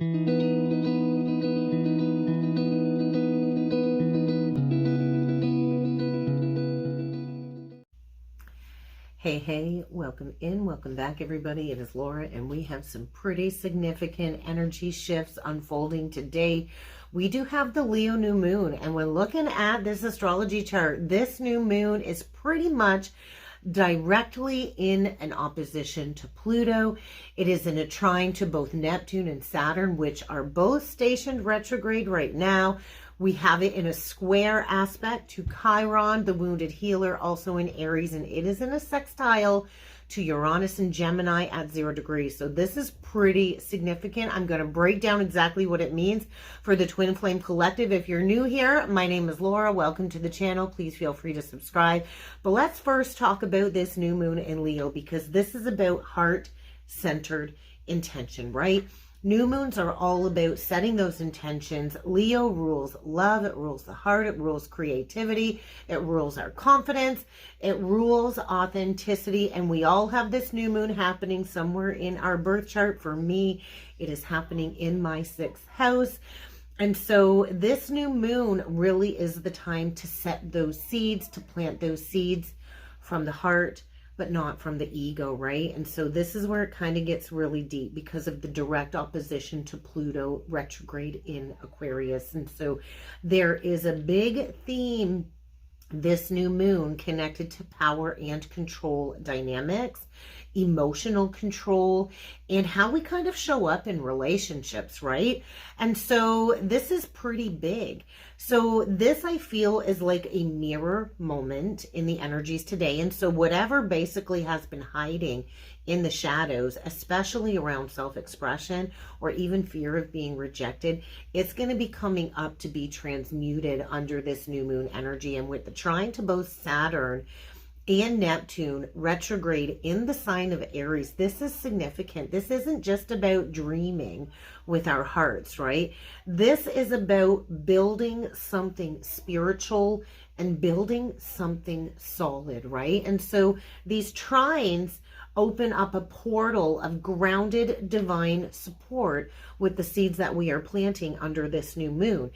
Hey, welcome in, welcome back everybody. It is Laura and we have some pretty significant energy shifts unfolding today. We do have the Leo new moon, and when looking at this astrology chart, this new moon is pretty much directly in an opposition to Pluto. It is in a trine to both Neptune and Saturn, which are both stationed retrograde right now. We have it in a square aspect to Chiron, the wounded healer, also in Aries, and it is in a sextile to Uranus and Gemini at 0 degrees. So this is pretty significant. I'm going to break down exactly what it means for the Twin Flame Collective. If you're new here, my name is Laura. Welcome to the channel. Please feel free to subscribe. But let's first talk about this new moon in Leo, because this is about heart-centered intention, right? New moons are all about setting those intentions. Leo rules love, it rules the heart, it rules creativity, it rules our confidence, it rules authenticity, and we all have this new moon happening somewhere in our birth chart. For me, it is happening in my 6th house. And so this new moon really is the time to set those seeds, to plant those seeds from the heart, but not from the ego, right? And so this is where it kind of gets really deep because of the direct opposition to Pluto retrograde in Aquarius. And so there is a big theme this new moon connected to power and control dynamics, emotional control, and how we kind of show up in relationships, right? And so this is pretty big. So this, I feel, is like a mirror moment in the energies today. And so whatever basically has been hiding in the shadows, especially around self-expression or even fear of being rejected, it's going to be coming up to be transmuted under this new moon energy. And with the trine to both Saturn and Neptune retrograde in the sign of Aries, this is significant. This isn't just about dreaming with our hearts, right? This is about building something spiritual and building something solid, right? And so these trines open up a portal of grounded divine support with the seeds that we are planting under this new moon.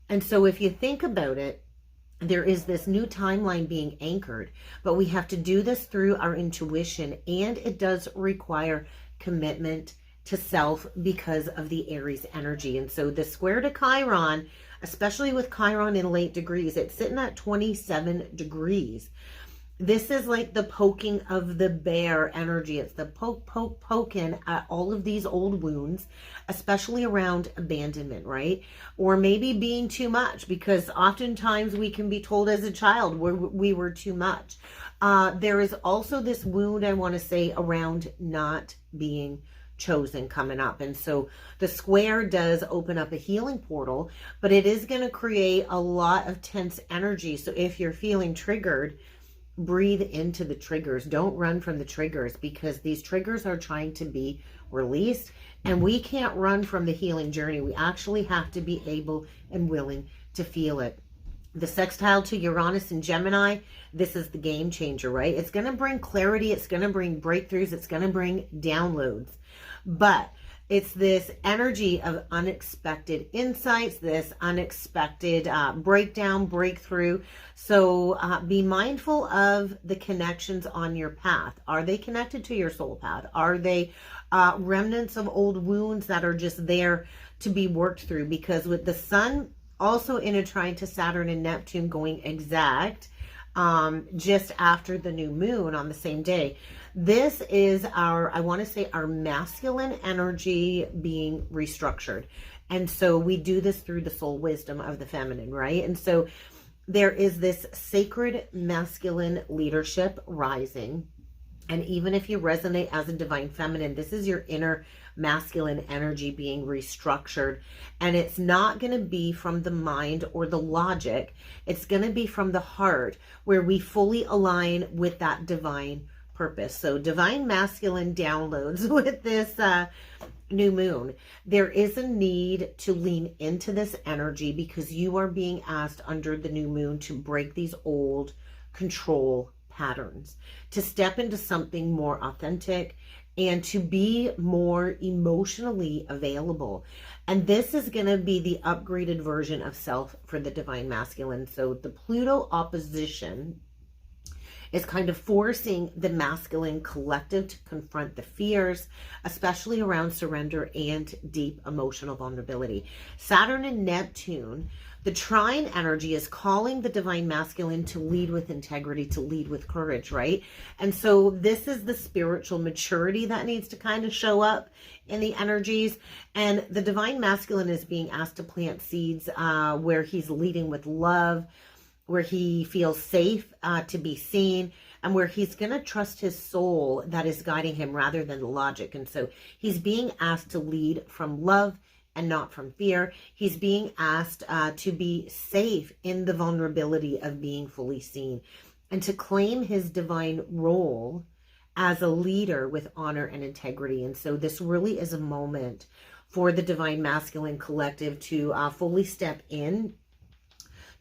And so if you think about it, there is this new timeline being anchored, but we have to do this through our intuition, and it does require commitment to self because of the Aries energy. And so the square to Chiron, especially with Chiron in late degrees, it's sitting at 27 degrees. This is like the poking of the bear energy. It's the poking at all of these old wounds, especially around abandonment, right? Or maybe being too much, because oftentimes we can be told as a child we were too much. There is also this wound, I want to say, around not being chosen coming up. And so the square does open up a healing portal, but it is going to create a lot of tense energy. So if you're feeling triggered, breathe into the triggers. Don't run from the triggers, because these triggers are trying to be released, and we can't run from the healing journey. We actually have to be able and willing to feel it. The sextile to Uranus and Gemini, this is the game changer, right? It's going to bring clarity. It's going to bring breakthroughs. It's going to bring downloads. But it's this energy of unexpected insights, this unexpected breakdown, breakthrough. So be mindful of the connections on your path. Are they connected to your soul path? Are they remnants of old wounds that are just there to be worked through? Because with the sun also in a trine to Saturn and Neptune going exact just after the new moon on the same day, this is our, I want to say, our masculine energy being restructured. And so we do this through the soul wisdom of the feminine, right? And so there is this sacred masculine leadership rising. And even if you resonate as a divine feminine, this is your inner masculine energy being restructured. And it's not going to be from the mind or the logic. It's going to be from the heart, where we fully align with that divine purpose. So divine masculine downloads with this new moon. There is a need to lean into this energy, because you are being asked under the new moon to break these old control patterns, to step into something more authentic and to be more emotionally available. And this is going to be the upgraded version of self for the divine masculine. So the Pluto opposition is kind of forcing the masculine collective to confront the fears, especially around surrender and deep emotional vulnerability. Saturn and Neptune, the trine energy, is calling the divine masculine to lead with integrity, to lead with courage, right? And so this is the spiritual maturity that needs to kind of show up in the energies. And the divine masculine is being asked to plant seeds where he's leading with love, where he feels safe to be seen, and where he's going to trust his soul that is guiding him rather than the logic. And so he's being asked to lead from love and not from fear. He's being asked to be safe in the vulnerability of being fully seen, and to claim his divine role as a leader with honor and integrity. And so this really is a moment for the divine masculine collective to fully step in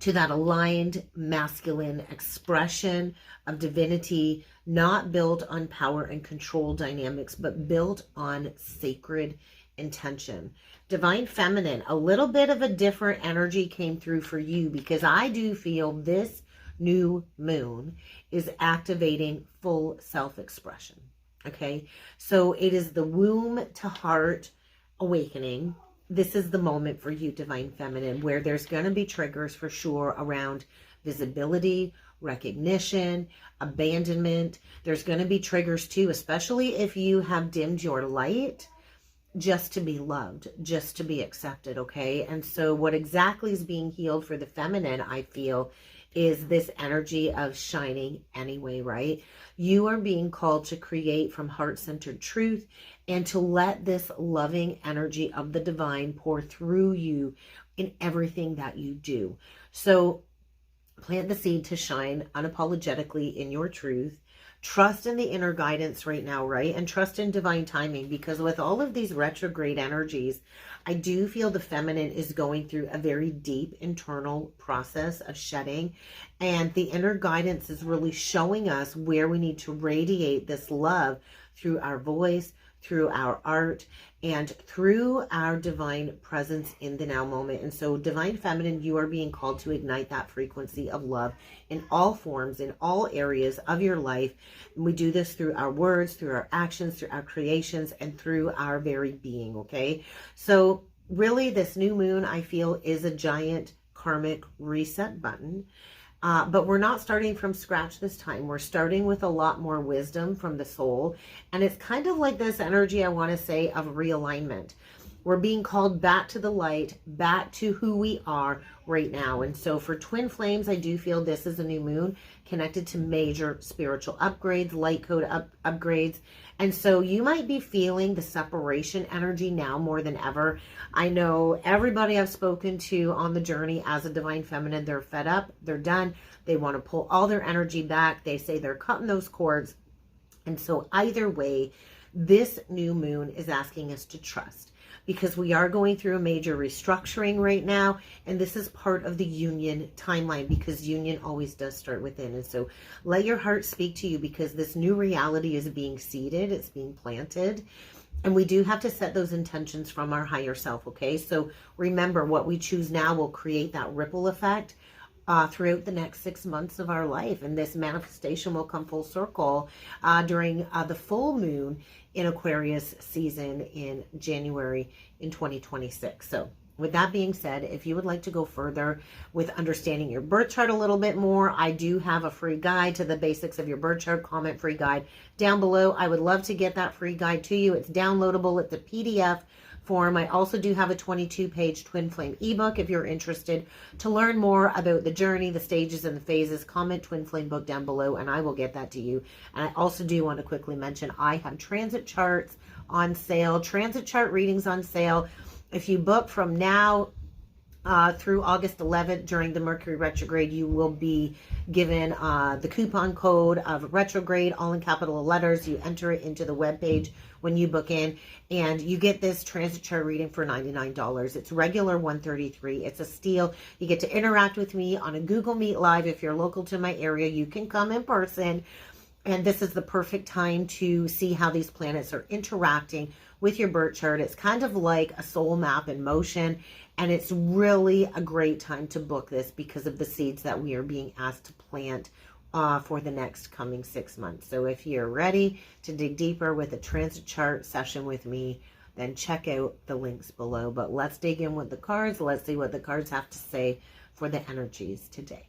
to that aligned masculine expression of divinity, not built on power and control dynamics, but built on sacred intention. Divine feminine, a little bit of a different energy came through for you, because I do feel this new moon is activating full self-expression. Okay, so it is the womb to heart awakening. This is the moment for you, divine feminine, where there's going to be triggers for sure around visibility, recognition, abandonment. There's going to be triggers too, especially if you have dimmed your light, just to be loved, just to be accepted, okay? And so what exactly is being healed for the feminine, I feel, is this energy of shining anyway, right? You are being called to create from heart-centered truth and to let this loving energy of the divine pour through you in everything that you do. So plant the seed to shine unapologetically in your truth. Trust in the inner guidance right now, right? And trust in divine timing, because with all of these retrograde energies, I do feel the feminine is going through a very deep internal process of shedding. And the inner guidance is really showing us where we need to radiate this love through our voice, through our art, and through our divine presence in the now moment. And so divine feminine, you are being called to ignite that frequency of love in all forms, in all areas of your life. And we do this through our words, through our actions, through our creations, and through our very being, okay? So really this new moon, I feel, is a giant karmic reset button. But we're not starting from scratch this time. We're starting with a lot more wisdom from the soul. And it's kind of like this energy, I want to say, of realignment. We're being called back to the light, back to who we are right now. And so for twin flames, I do feel this is a new moon connected to major spiritual upgrades, light code upgrades. And so you might be feeling the separation energy now more than ever. I know everybody I've spoken to on the journey as a divine feminine, they're fed up, they're done. They want to pull all their energy back. They say they're cutting those cords. And so either way, this new moon is asking us to trust, because we are going through a major restructuring right now. And this is part of the union timeline, because union always does start within. And so let your heart speak to you, because this new reality is being seeded. It's being planted. And we do have to set those intentions from our higher self, okay? So remember, what we choose now will create that ripple effect throughout the next 6 months of our life. And this manifestation will come full circle during the full moon in Aquarius season in January in 2026. So with that being said, if you would like to go further with understanding your birth chart a little bit more, I do have a free guide to the basics of your birth chart, comment free guide down below. I would love to get that free guide to you. It's downloadable. It's a PDF form. I also do have a 22-page twin flame ebook if you're interested to learn more about the journey, the stages, and the phases. Comment twin flame book down below and I will get that to you. And I also do want to quickly mention I have transit charts on sale, transit chart readings on sale. If you book from now through August 11th during the Mercury retrograde, you will be given the coupon code of retrograde, all in capital letters. You enter it into the webpage when you book in, and you get this transit chart reading for $99. It's regular $133. It's a steal. You get to interact with me on a Google Meet Live. If you're local to my area, you can come in person. And this is the perfect time to see how these planets are interacting with your birth chart. It's kind of like a soul map in motion. And it's really a great time to book this because of the seeds that we are being asked to plant for the next coming 6 months. So if you're ready to dig deeper with a transit chart session with me, then check out the links below. But let's dig in with the cards. Let's see what the cards have to say for the energies today.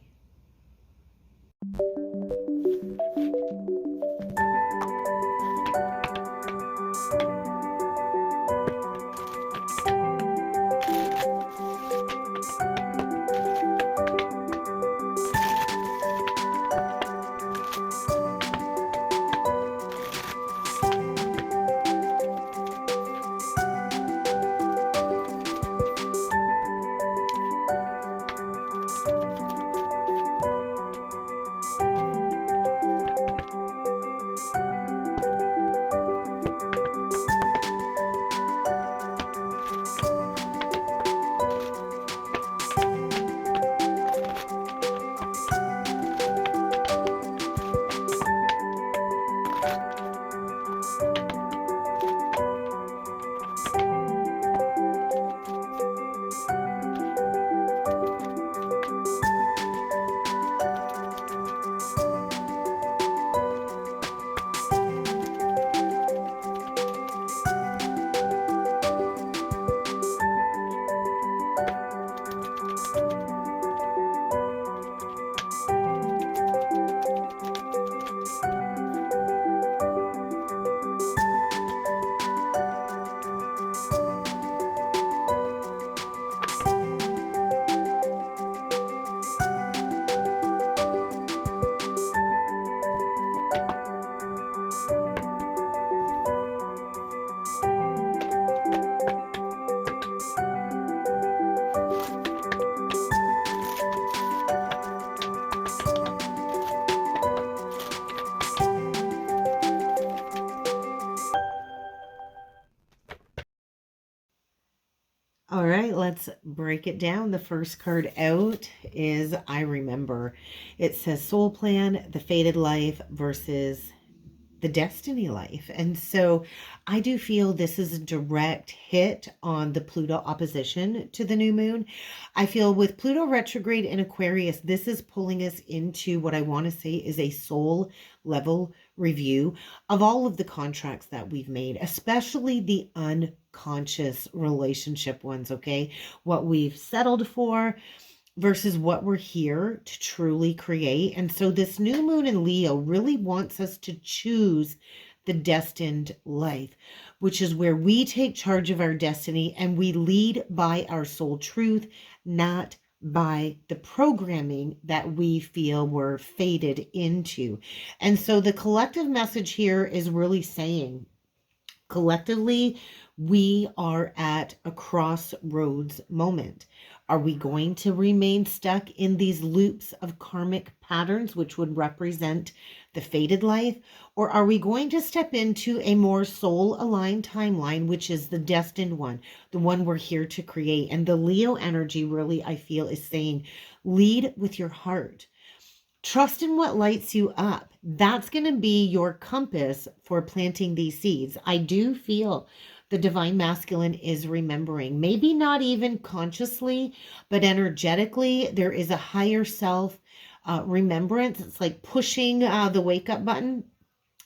All right, let's break it down. The first card out is I Remember. It says Soul Plan, the Fated Life versus the Destiny Life. And so I do feel this is a direct hit on the Pluto opposition to the new moon. I feel with Pluto retrograde in Aquarius, this is pulling us into what I want to say is a soul level review of all of the contracts that we've made, especially the unconscious relationship ones, okay? What we've settled for versus what we're here to truly create. And so this new moon in Leo really wants us to choose the destined life, which is where we take charge of our destiny and we lead by our soul truth, not by the programming that we feel we're fated into. And so the collective message here is really saying, collectively, we are at a crossroads moment. Are we going to remain stuck in these loops of karmic patterns, which would represent the fated life? Or are we going to step into a more soul-aligned timeline, which is the destined one, the one we're here to create? And the Leo energy really, I feel, is saying, lead with your heart. Trust in what lights you up. That's going to be your compass for planting these seeds. I do feel the divine masculine is remembering, maybe not even consciously, but energetically, there is a higher self remembrance. It's like pushing the wake up button,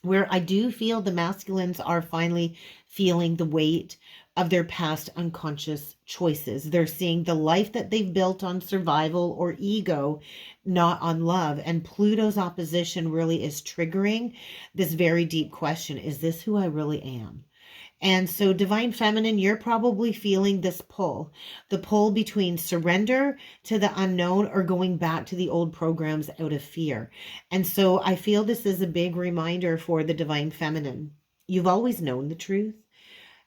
where I do feel the masculines are finally feeling the weight of their past unconscious choices. They're seeing the life that they've built on survival or ego, not on love. And Pluto's opposition really is triggering this very deep question. Is this who I really am? And so divine feminine, you're probably feeling this pull, the pull between surrender to the unknown or going back to the old programs out of fear. And so I feel this is a big reminder for the divine feminine. You've always known the truth.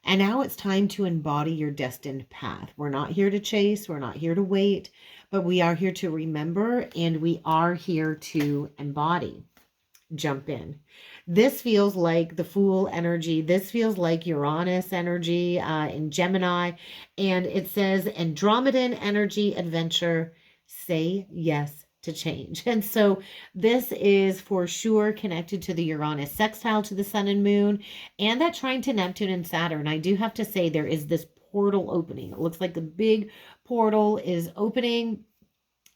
And now it's time to embody your destined path. We're not here to chase. We're not here to wait, but we are here to remember, and we are here to embody. Jump in. This feels like the Fool energy. This feels like Uranus energy in Gemini. And it says Andromedan energy adventure. Say yes to change. And so this is for sure connected to the Uranus sextile to the sun and moon, and that trine to Neptune and Saturn. I do have to say there is this portal opening. It looks like a big portal is opening,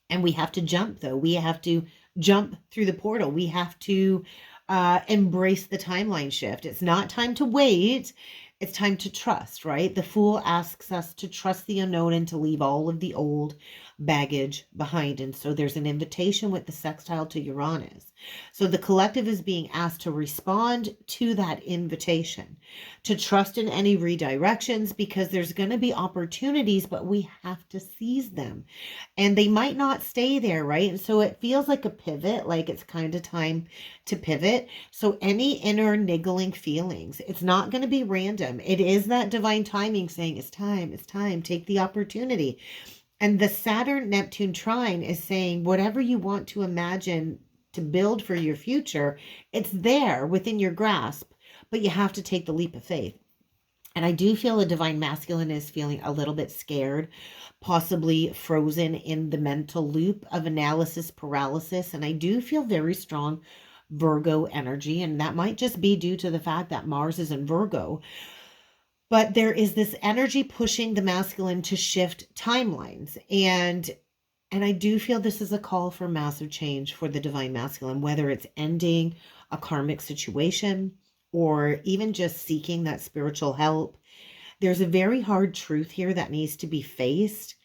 and we have to jump, though. We have to jump through the portal. We have to embrace the timeline shift. It's not time to wait. It's time to trust, right? The Fool asks us to trust the unknown and to leave all of the old baggage behind. And so there's an invitation with the sextile to Uranus. So the collective is being asked to respond to that invitation, to trust in any redirections, because there's going to be opportunities, but we have to seize them. And they might not stay there, right? And so it feels like a pivot, like it's kind of time to pivot. So any inner niggling feelings, it's not going to be random. It is that divine timing saying it's time, take the opportunity. And the Saturn Neptune trine is saying whatever you want to imagine to build for your future, it's there within your grasp, but you have to take the leap of faith. And I do feel the divine masculine is feeling a little bit scared, possibly frozen in the mental loop of analysis paralysis. And I do feel very strong Virgo energy, and that might just be due to the fact that Mars is in Virgo. But there is this energy pushing the masculine to shift timelines. And I do feel this is a call for massive change for the divine masculine, whether it's ending a karmic situation or even just seeking that spiritual help. There's a very hard truth here that needs to be faced.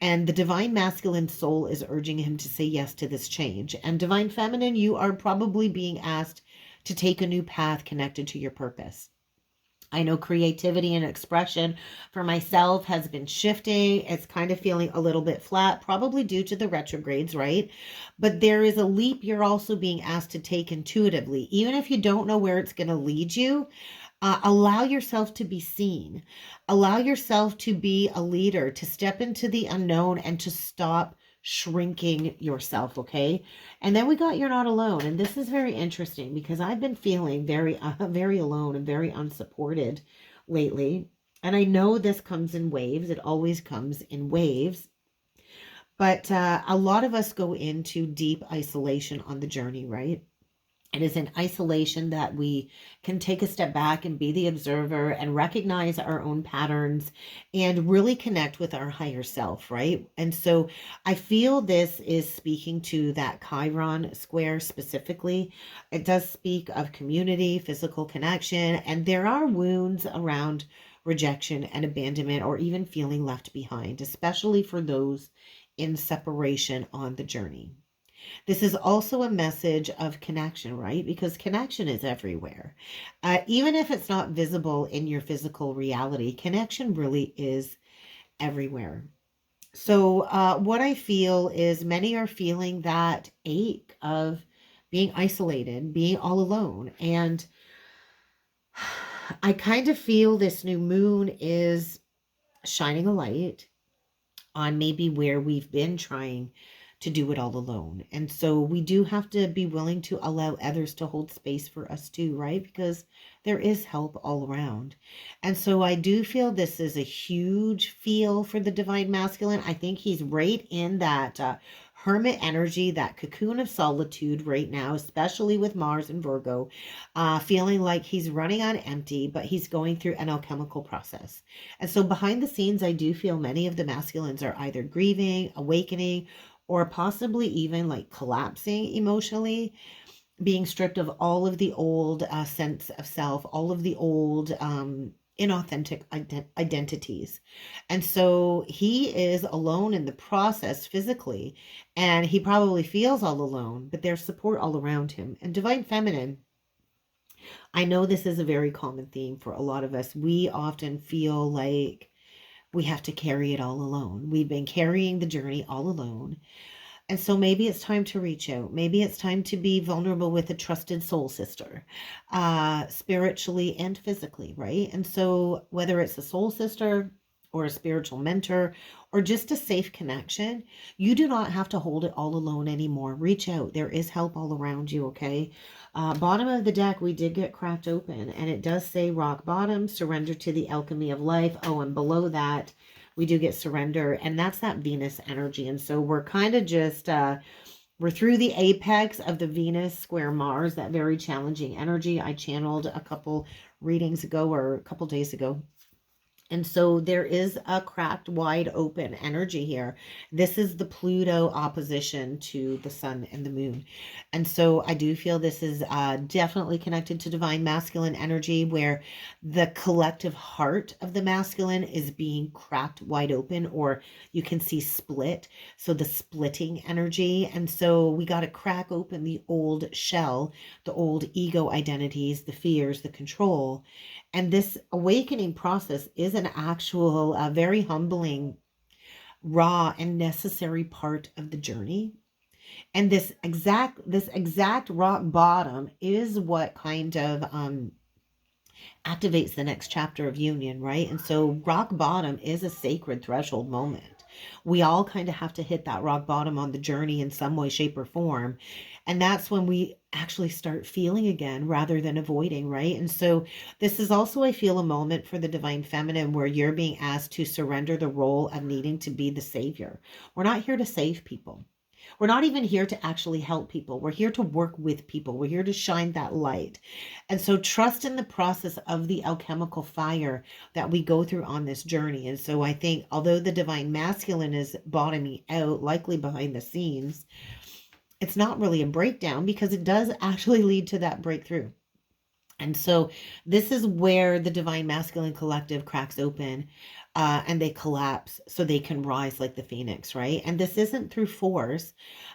And the divine masculine soul is urging him to say yes to this change. And divine feminine, you are probably being asked to take a new path connected to your purpose. I know creativity and expression for myself has been shifting. It's kind of feeling a little bit flat, probably due to the retrogrades, right? But there is a leap you're also being asked to take intuitively. Even if you don't know where it's going to lead you, allow yourself to be seen. Allow yourself to be a leader, to step into the unknown and to stop shrinking yourself, okay? And then we got You're Not Alone. And this is very interesting because I've been feeling very alone and very unsupported lately. And I know this comes in waves. It always comes in waves. But a lot of us go into deep isolation on the journey, right? It is in isolation that we can take a step back and be the observer and recognize our own patterns and really connect with our higher self, right? And so I feel this is speaking to that Chiron square specifically. It does speak of community, physical connection, and there are wounds around rejection and abandonment or even feeling left behind, especially for those in separation on the journey. This is also a message of connection, right? Because connection is everywhere. Even if it's not visible in your physical reality, connection really is everywhere. So what I feel is many are feeling that ache of being isolated, being all alone. And I kind of feel this new moon is shining a light on maybe where we've been trying to do it all alone. And so we do have to be willing to allow others to hold space for us too, right? Because there is help all around. And so I do feel this is a huge feel for the divine masculine. I think he's right in that hermit energy, that cocoon of solitude right now, especially with Mars and Virgo, feeling like he's running on empty, but he's going through an alchemical process. And so behind the scenes, I do feel many of the masculines are either grieving, awakening, or possibly even like collapsing emotionally, being stripped of all of the old sense of self, all of the old inauthentic identities. And so he is alone in the process physically, and he probably feels all alone, but there's support all around him. And divine feminine, I know this is a very common theme for a lot of us. We often feel like we have to carry it all alone. We've been carrying the journey all alone. And so maybe it's time to reach out. Maybe it's time to be vulnerable with a trusted soul sister, spiritually and physically, right? And so whether it's a soul sister or a spiritual mentor or just a safe connection, you do not have to hold it all alone anymore. Reach out. There is help all around you, okay? Bottom of the deck, we did get cracked open, and it does say rock bottom, surrender to the alchemy of life. Oh, and below that, we do get surrender, and that's that Venus energy. And so we're kind of just We're through the apex of the Venus square Mars, that very challenging energy I channeled a couple readings ago or a couple days ago. And so there is a cracked, wide open energy here. This is the Pluto opposition to the sun and the moon. And so I do feel this is definitely connected to divine masculine energy, where the collective heart of the masculine is being cracked wide open, or you can see split. So the splitting energy. And so we got to crack open the old shell, the old ego identities, the fears, the control. And this awakening process is an actual, very humbling, raw, and necessary part of the journey. And this exact rock bottom is what kind of activates the next chapter of union, right? And so rock bottom is a sacred threshold moment. We all kind of have to hit that rock bottom on the journey in some way, shape, or form. And that's when we actually start feeling again rather than avoiding, right? And so this is also, I feel, a moment for the divine feminine where you're being asked to surrender the role of needing to be the savior. We're not here to save people. We're not even here to actually help people. We're here to work with people. We're here to shine that light. And so trust in the process of the alchemical fire that we go through on this journey. And so I think, although the divine masculine is bottoming out, likely behind the scenes, it's not really a breakdown, because it does actually lead to that breakthrough. And so this is where the divine masculine collective cracks open, and they collapse so they can rise like the phoenix, right? And this isn't through force,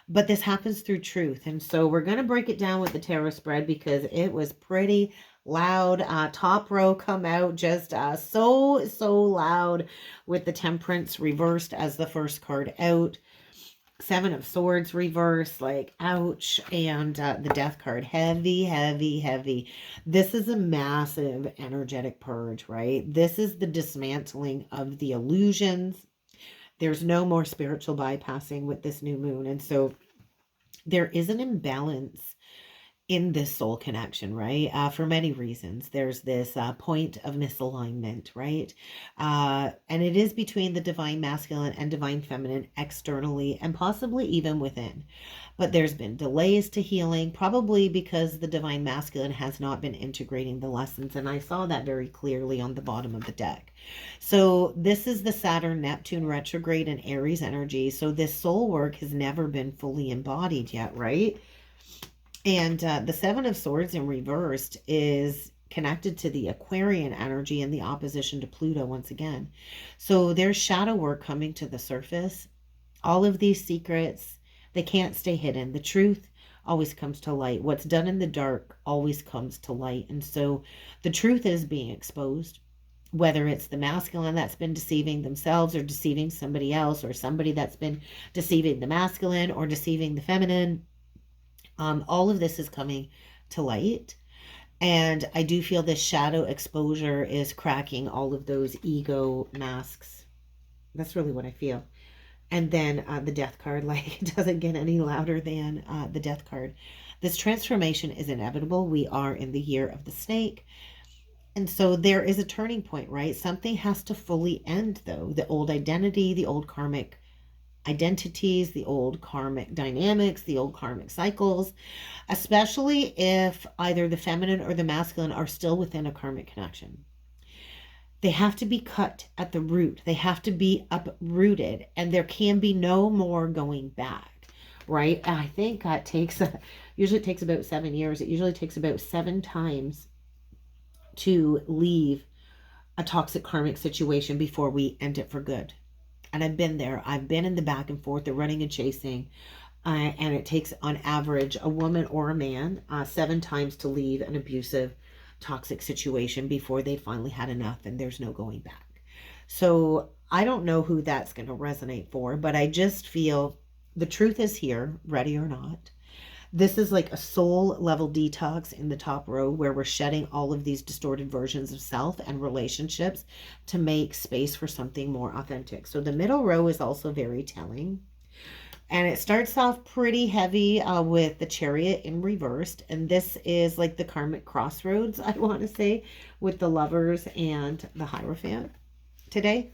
but this happens through truth. And so we're going to break it down with the tarot spread, because it was pretty loud. Top row come out just so loud, with the Temperance reversed as the first card out. Seven of Swords reversed, like ouch. And the Death card, heavy, heavy, heavy. This is a massive energetic purge, right? This is the dismantling of the illusions. There's no more spiritual bypassing with this new moon. And so there is an imbalance in this soul connection, right? For many reasons. There's this point of misalignment, right? And it is between the divine masculine and divine feminine externally, and possibly even within. But there's been delays to healing, probably because the divine masculine has not been integrating the lessons. And I saw that very clearly on the bottom of the deck. So this is the Saturn Neptune retrograde and Aries energy. So this soul work has never been fully embodied yet, right? And the Seven of Swords in reversed is connected to the Aquarian energy and the opposition to Pluto once again. So there's shadow work coming to the surface. All of these secrets, they can't stay hidden. The truth always comes to light. What's done in the dark always comes to light. And so the truth is being exposed, whether it's the masculine that's been deceiving themselves or deceiving somebody else, or somebody that's been deceiving the masculine or deceiving the feminine. All of this is coming to light. And I do feel this shadow exposure is cracking all of those ego masks. That's really what I feel. And then the Death card, like, it doesn't get any louder than the Death card. This transformation is inevitable. We are in the year of the snake. And so there is a turning point, right? Something has to fully end, though. The old identity, the old karmic identities, the old karmic dynamics, the old karmic cycles, especially if either the feminine or the masculine are still within a karmic connection. They have to be cut at the root. They have to be uprooted, and there can be no more going back, right? And I think it usually takes about 7 years. It usually takes about 7 times to leave a toxic karmic situation before we end it for good. And I've been there. I've been in the back and forth, the running and chasing. And it takes, on average, a woman or a man 7 times to leave an abusive, toxic situation before they finally had enough and there's no going back. So I don't know who that's going to resonate for, but I just feel the truth is here, ready or not. This is like a soul level detox in the top row, where we're shedding all of these distorted versions of self and relationships to make space for something more authentic. So the middle row is also very telling. And it starts off pretty heavy with the Chariot in reversed. And this is like the karmic crossroads, I want to say, with the Lovers and the Hierophant today.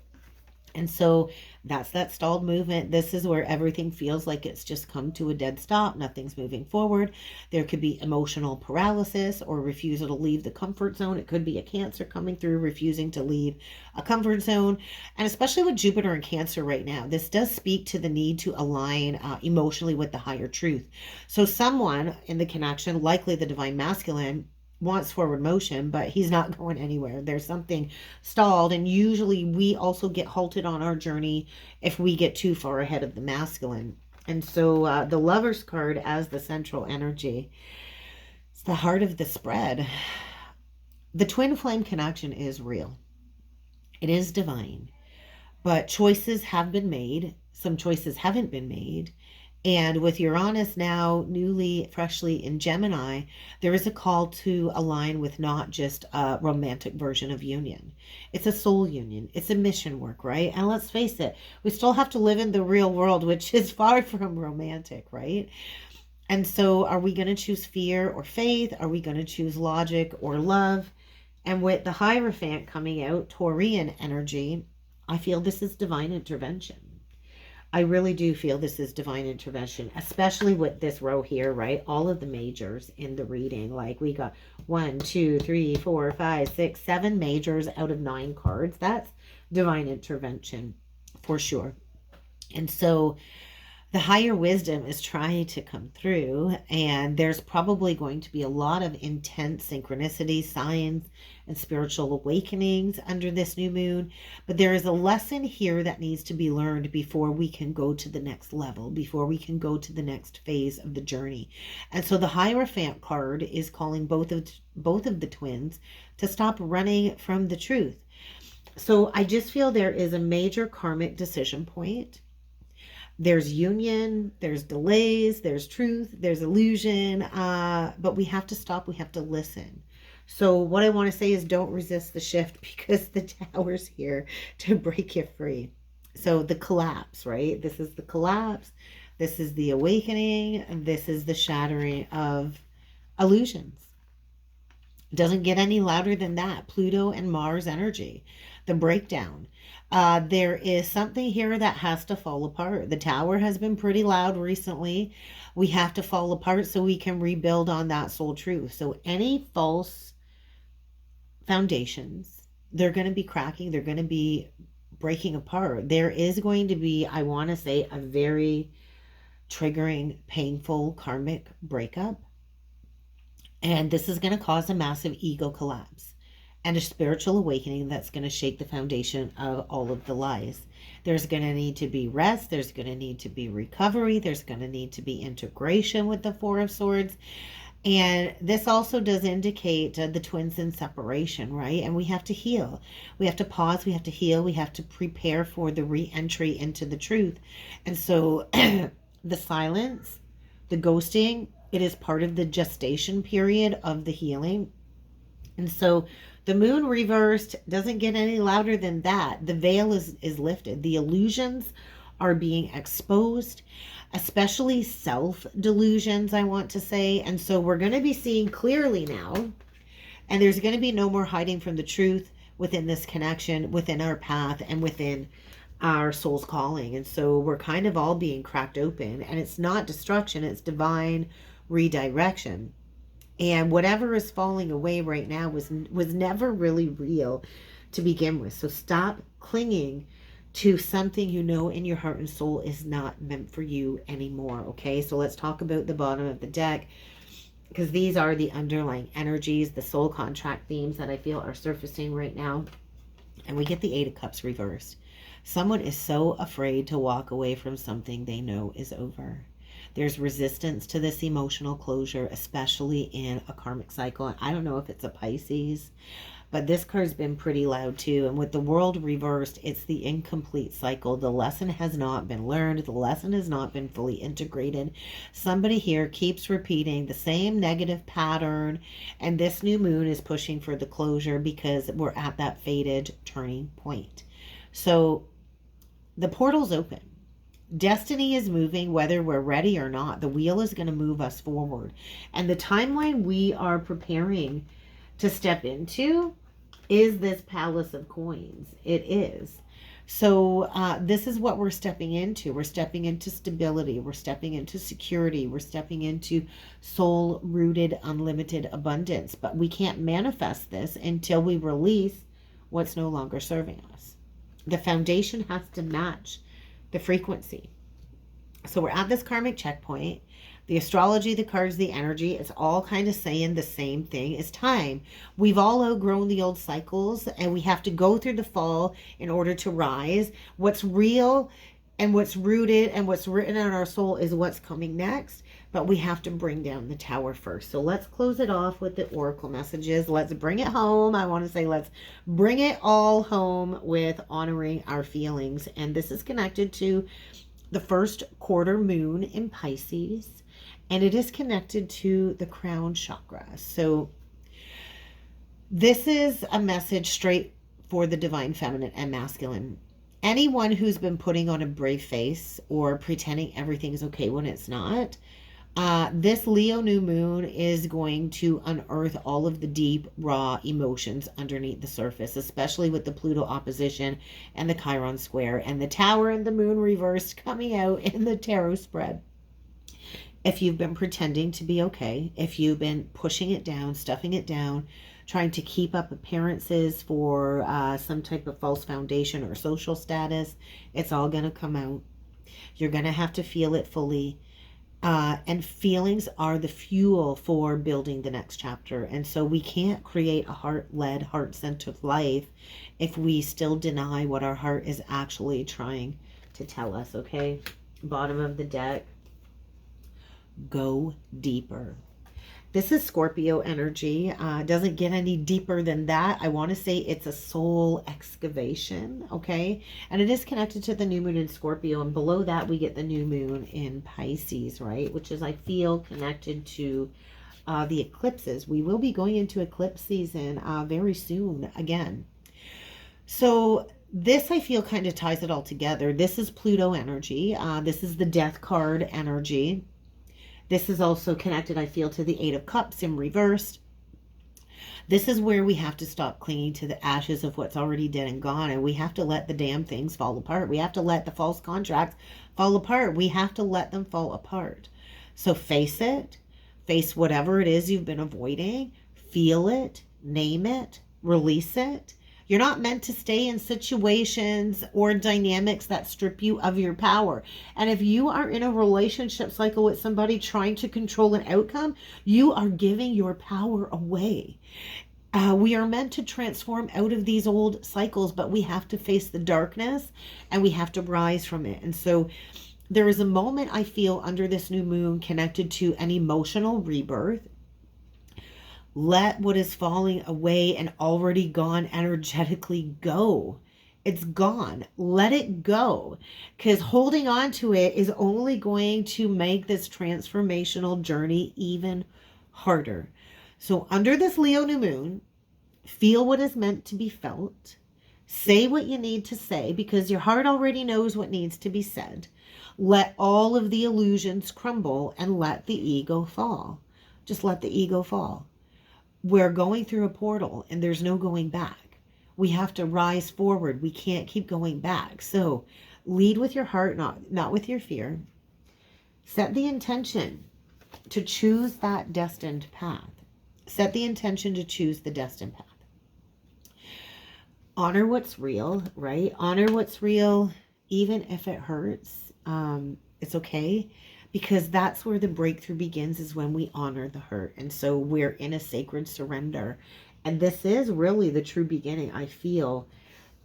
And so that's that stalled movement. This is where everything feels like it's just come to a dead stop. Nothing's moving forward. There could be emotional paralysis or refusal to leave the comfort zone. It could be a Cancer coming through, refusing to leave a comfort zone. And especially with Jupiter and Cancer right now, this does speak to the need to align emotionally with the higher truth. So someone in the connection, likely the divine masculine, wants forward motion, but he's not going anywhere. There's something stalled, and usually we also get halted on our journey if we get too far ahead of the masculine. And so the Lover's card as the central energy, it's the heart of the spread. The twin flame connection is real. It is divine, but choices have been made. Some choices haven't been made. And with Uranus now newly, freshly in Gemini, there is a call to align with not just a romantic version of union. It's a soul union. It's a mission work, right? And let's face it, we still have to live in the real world, which is far from romantic, right? And so are we going to choose fear or faith? Are we going to choose logic or love? And with the Hierophant coming out, Taurian energy, I feel this is divine intervention. I really do feel this is divine intervention, especially with this row here, right? All of the majors in the reading. Like we got 1, 2, 3, 4, 5, 6, 7 majors out of 9 cards. That's divine intervention for sure. And so the higher wisdom is trying to come through, and there's probably going to be a lot of intense synchronicity, signs, and spiritual awakenings under this new moon. But there is a lesson here that needs to be learned before we can go to the next level, before we can go to the next phase of the journey. And so the Hierophant card is calling both of the twins to stop running from the truth. So I just feel there is a major karmic decision point. There's union, there's delays, there's truth, there's illusion, but we have to stop, we have to listen. So what I want to say is don't resist the shift, because the Tower's here to break you free. So the collapse, right? This is the collapse, this is the awakening, and this is the shattering of illusions. It doesn't get any louder than that. Pluto and Mars energy, the breakdown. There is something here that has to fall apart. The Tower has been pretty loud recently. We have to fall apart so we can rebuild on that soul truth. So any false foundations, they're going to be cracking. They're going to be breaking apart. There is going to be, I want to say, a very triggering, painful, karmic breakup. And this is going to cause a massive ego collapse and a spiritual awakening that's going to shake the foundation of all of the lies. There's going to need to be rest. There's going to need to be recovery. There's going to need to be integration with the Four of Swords. And this also does indicate the twins in separation, right? And we have to heal. We have to pause. We have to heal. We have to prepare for the re-entry into the truth. And so the silence, the ghosting, it is part of the gestation period of the healing. And so the moon reversed doesn't get any louder than that. The veil is lifted. The illusions are being exposed, especially self-delusions, I want to say. And so we're going to be seeing clearly now, and there's going to be no more hiding from the truth within this connection, within our path, and within our soul's calling. And so we're kind of all being cracked open, and it's not destruction, it's divine redirection. And whatever is falling away right now was never really real to begin with. So stop clinging to something you know in your heart and soul is not meant for you anymore, okay? So let's talk about the bottom of the deck, because these are the underlying energies, the soul contract themes that I feel are surfacing right now. And we get the 8 of Cups reversed. Someone is so afraid to walk away from something they know is over. There's resistance to this emotional closure, especially in a karmic cycle. And I don't know if it's a Pisces, but this card's been pretty loud too. And with the world reversed, it's the incomplete cycle. The lesson has not been learned. The lesson has not been fully integrated. Somebody here keeps repeating the same negative pattern. And this new moon is pushing for the closure because we're at that fated turning point. So the portal's open. Destiny is moving, whether we're ready or not. The wheel is going to move us forward. And the timeline we are preparing to step into is this Palace of Coins. It is. So this is what we're stepping into. We're stepping into stability. We're stepping into security. We're stepping into soul-rooted, unlimited abundance. But we can't manifest this until we release what's no longer serving us. The foundation has to match the frequency. So we're at this karmic checkpoint. The astrology, the cards, the energy, it's all kind of saying the same thing. It's time. We've all outgrown the old cycles, and we have to go through the fall in order to rise. What's real and what's rooted and what's written in our soul is what's coming next, but we have to bring down the tower first. So let's close it off with the oracle messages. Let's bring it home. I want to say let's bring it all home with honoring our feelings. And this is connected to the first quarter moon in Pisces, and it is connected to the crown chakra. So this is a message straight for the divine feminine and masculine. Anyone who's been putting on a brave face or pretending everything's okay when it's not, this Leo new moon is going to unearth all of the deep, raw emotions underneath the surface, especially with the Pluto opposition and the Chiron square and the tower and the moon reversed coming out in the tarot spread. If you've been pretending to be okay, if you've been pushing it down, stuffing it down, trying to keep up appearances for some type of false foundation or social status, it's all going to come out. You're going to have to feel it fully. And feelings are the fuel for building the next chapter. And so we can't create a heart-led, heart-centered life if we still deny what our heart is actually trying to tell us, okay? Bottom of the deck. Go deeper. This is Scorpio energy. Doesn't get any deeper than that. I want to say it's a soul excavation, okay? And it is connected to the new moon in Scorpio. And below that, we get the new moon in Pisces, right? Which is, I feel, connected to the eclipses. We will be going into eclipse season very soon again. So this, I feel, kind of ties it all together. This is Pluto energy. This is the death card energy. This is also connected, I feel, to the Eight of Cups in reversed. This is where we have to stop clinging to the ashes of what's already dead and gone. And we have to let the damn things fall apart. We have to let the false contracts fall apart. We have to let them fall apart. So face it. Face whatever it is you've been avoiding. Feel it. Name it. Release it. You're not meant to stay in situations or dynamics that strip you of your power. And if you are in a relationship cycle with somebody trying to control an outcome, you are giving your power away. We are meant to transform out of these old cycles, but we have to face the darkness and we have to rise from it. And so there is a moment, I feel, under this new moon connected to an emotional rebirth. Let what is falling away and already gone energetically go. It's gone. Let it go. Because holding on to it is only going to make this transformational journey even harder. So under this Leo new moon, feel what is meant to be felt. Say what you need to say because your heart already knows what needs to be said. Let all of the illusions crumble and let the ego fall. Just let the ego fall. We're going through a portal and there's no going back. We have to rise forward. We can't keep going back. So lead with your heart, not with your fear. Set the intention to choose that destined path. Set the intention to choose the destined path. Honor what's real, right? Honor what's real, even if it hurts. It's okay. Because that's where the breakthrough begins, is when we honor the hurt. And so we're in a sacred surrender. And this is really the true beginning, I feel,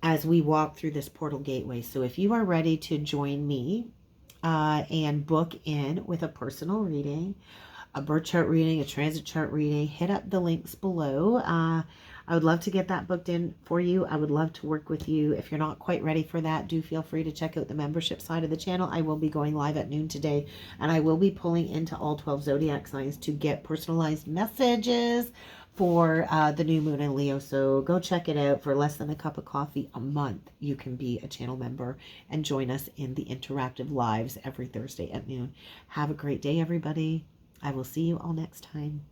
as we walk through this portal gateway. So if you are ready to join me and book in with a personal reading, a birth chart reading, a transit chart reading, hit up the links below. I would love to get that booked in for you. I would love to work with you. If you're not quite ready for that, do feel free to check out the membership side of the channel. I will be going live at noon today, and I will be pulling into all 12 zodiac signs to get personalized messages for the new moon in Leo. So go check it out. For less than a cup of coffee a month, you can be a channel member and join us in the interactive lives every Thursday at noon. Have a great day, everybody. I will see you all next time.